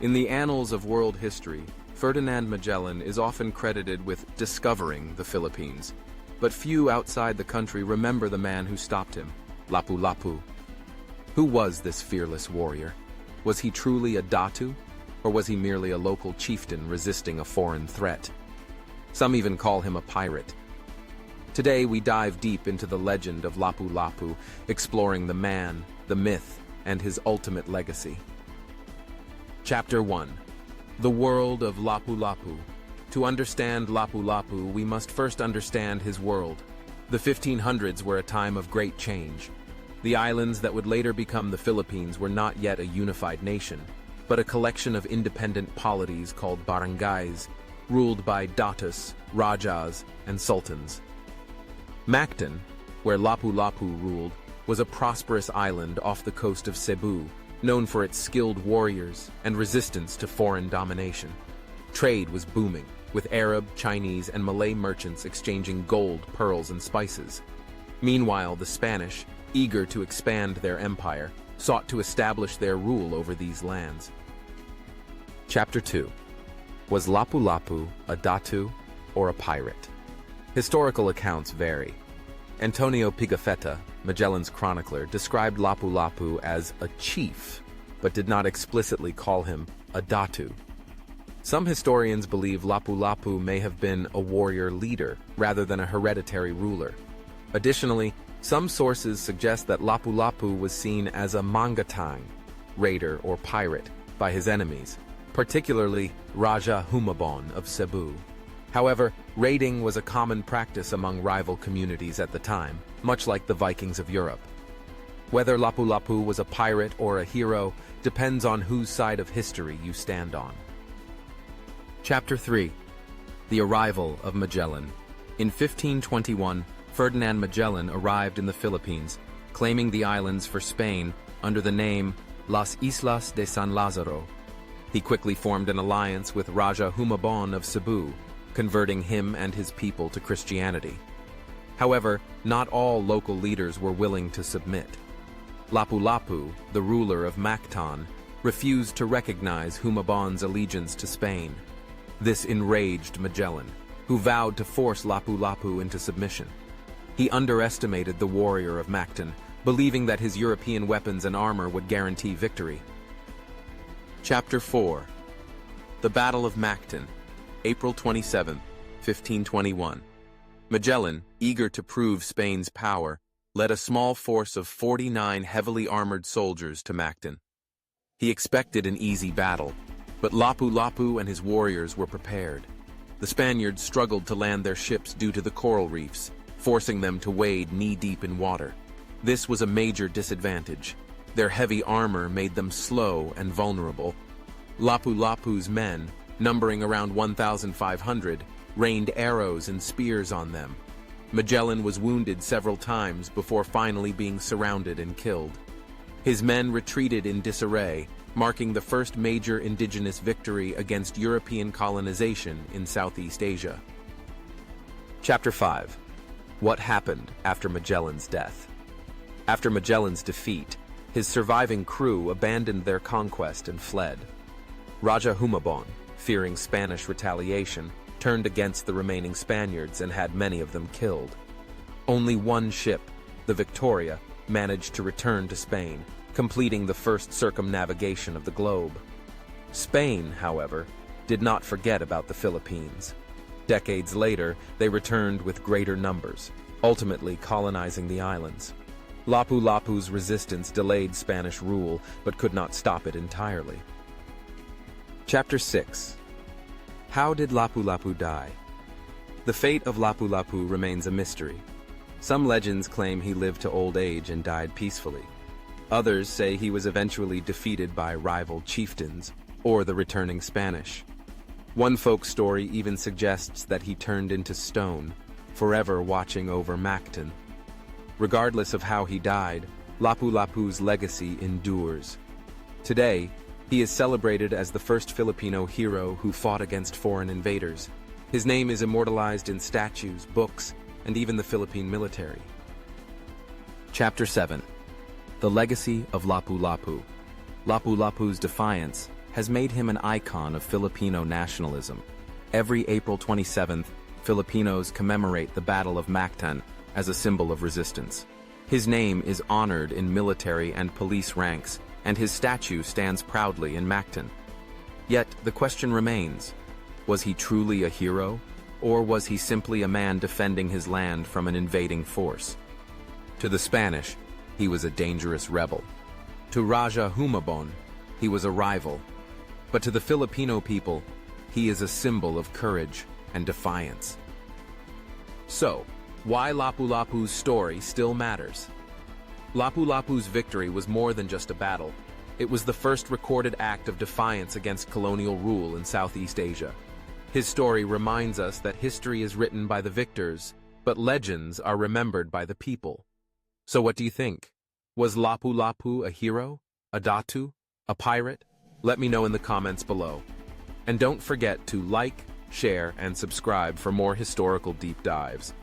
In the annals of world history, Ferdinand Magellan is often credited with discovering the Philippines, but few outside the country remember the man who stopped him, Lapu-Lapu. Who was this fearless warrior? Was he truly a Datu, or was he merely a local chieftain resisting a foreign threat? Some even call him a pirate. Today we dive deep into the legend of Lapu-Lapu, exploring the man, the myth, and his ultimate legacy. Chapter 1. The World of Lapu-Lapu. To understand Lapu-Lapu, we must first understand his world. The 1500s were a time of great change. The islands that would later become the Philippines were not yet a unified nation, but a collection of independent polities called barangays, ruled by datus, rajas, and sultans. Mactan, where Lapu-Lapu ruled, was a prosperous island off the coast of Cebu, known for its skilled warriors and resistance to foreign domination. Trade was booming, with Arab, Chinese, and Malay merchants exchanging gold, pearls, and spices. Meanwhile, the Spanish, eager to expand their empire, sought to establish their rule over these lands. Chapter 2. Was Lapu-Lapu a Datu or a pirate? Historical accounts vary. Antonio Pigafetta, Magellan's chronicler, described Lapu-Lapu as a chief, but did not explicitly call him a Datu. Some historians believe Lapu-Lapu may have been a warrior leader rather than a hereditary ruler. Additionally, some sources suggest that Lapu-Lapu was seen as a mangatang, raider or pirate, by his enemies, particularly Raja Humabon of Cebu. However, raiding was a common practice among rival communities at the time, much like the Vikings of Europe. Whether Lapu-Lapu was a pirate or a hero depends on whose side of history you stand on. Chapter 3. The Arrival of Magellan. In 1521, Ferdinand Magellan arrived in the Philippines, claiming the islands for Spain under the name Las Islas de San Lázaro. He quickly formed an alliance with Raja Humabon of Cebu, converting him and his people to Christianity. However, not all local leaders were willing to submit. Lapu-Lapu, the ruler of Mactan, refused to recognize Humabon's allegiance to Spain. This enraged Magellan, who vowed to force Lapu-Lapu into submission. He underestimated the warrior of Mactan, believing that his European weapons and armor would guarantee victory. Chapter 4. The Battle of Mactan, April 27, 1521. Magellan, eager to prove Spain's power, led a small force of 49 heavily armored soldiers to Mactan. He expected an easy battle, but Lapu-Lapu and his warriors were prepared. The Spaniards struggled to land their ships due to the coral reefs, forcing them to wade knee-deep in water. This was a major disadvantage. Their heavy armor made them slow and vulnerable. Lapu-Lapu's men, numbering around 1,500, rained arrows and spears on them. Magellan was wounded several times before finally being surrounded and killed. His men retreated in disarray, marking the first major indigenous victory against European colonization in Southeast Asia. Chapter 5. What happened after Magellan's death? After Magellan's defeat, his surviving crew abandoned their conquest and fled. Raja Humabon, fearing Spanish retaliation, turned against the remaining Spaniards and had many of them killed. Only one ship, the Victoria, managed to return to Spain, completing the first circumnavigation of the globe. Spain, however, did not forget about the Philippines. Decades later, they returned with greater numbers, ultimately colonizing the islands. Lapu-Lapu's resistance delayed Spanish rule, but could not stop it entirely. Chapter 6. How did Lapu-Lapu die? The fate of Lapu-Lapu remains a mystery. Some legends claim he lived to old age and died peacefully. Others say he was eventually defeated by rival chieftains or the returning Spanish. One folk story even suggests that he turned into stone, forever watching over Mactan. Regardless of how he died, Lapu-Lapu's legacy endures. Today, he is celebrated as the first Filipino hero who fought against foreign invaders. His name is immortalized in statues, books, and even the Philippine military. Chapter 7. The Legacy of Lapu-Lapu. Lapu-Lapu's defiance, has made him an icon of Filipino nationalism. Every April 27th, Filipinos commemorate the Battle of Mactan as a symbol of resistance. His name is honored in military and police ranks, and his statue stands proudly in Mactan. Yet, the question remains, was he truly a hero, or was he simply a man defending his land from an invading force? To the Spanish, he was a dangerous rebel. To Raja Humabon, he was a rival. But to the Filipino people, he is a symbol of courage and defiance. So, why Lapu-Lapu's story still matters? Lapu-Lapu's victory was more than just a battle. It was the first recorded act of defiance against colonial rule in Southeast Asia. His story reminds us that history is written by the victors, but legends are remembered by the people. So what do you think? Was Lapu-Lapu a hero? A datu? A pirate? Let me know in the comments below. And don't forget to like, share, and subscribe for more historical deep dives.